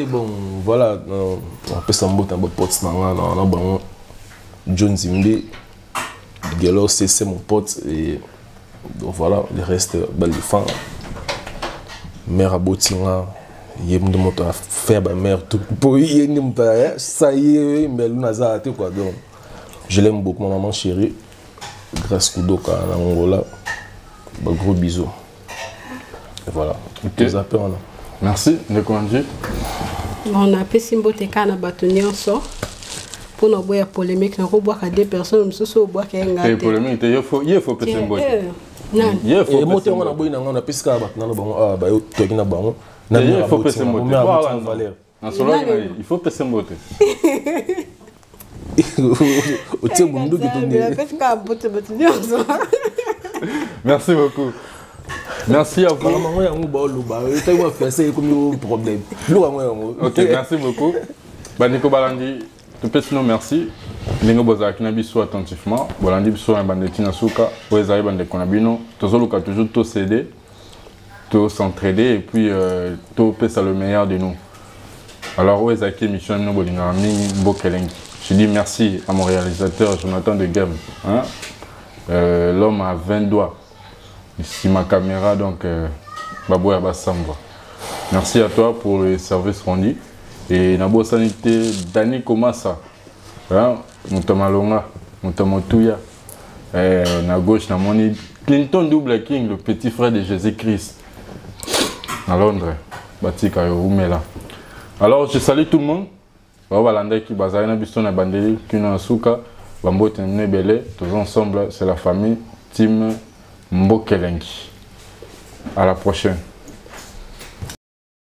Bon voilà on peut s'en botter un bon pote dans bon John Zimbe. Gelo c'est mon pote et donc voilà le reste belle fin mère abotinga yem de moto à faire ba mère tout pour yem ça y est mais lunaza te quoi donc je l'aime beaucoup ma maman chérie grâce Kudoka na Angola ba gros bisous et voilà okay. Merci de conduire on a pesi mbote kana batonio so pour nous boire polémique nous boire à deux personnes nous se boire qu'un gars polémique il faut pesi mbote il faut monter on a boire na ngona pesika ba na bango ah ba yo toki na bango na il faut pesi mbote na solo il faut pesi mbote o mundu merci beaucoup. Merci à vous. Ok, merci beaucoup. Bandeko Balandi, tout petit nom merci. Lingo boza kinabi so attentivement. Balandi biso un bandeti na suka, oezai bandeko na bino. Tozoluka toujours to céder, to s'entraider et puis to pesa le meilleur de nous. Alors oezai ki mission no bolinga mingi bokelengi. Je dis merci à mon réalisateur Jonathan de Game, hein? L'homme à 20 doigts. Ici ma caméra, donc Babou Abassamba. Merci à toi pour le service rendu. Et Nabo Sanité, Dani Komasa, hein, Moutamalonga, Motomotouya. Na gauche, na moni Clinton Double King, le petit frère de Jésus-Christ. À Londres. Batika Umela. Alors, je salue tout le monde. Babalanda qui bazana biso na bandeli qui na suka bambote nebele tous ensemble c'est la famille team Mbokelengi. À la prochaine.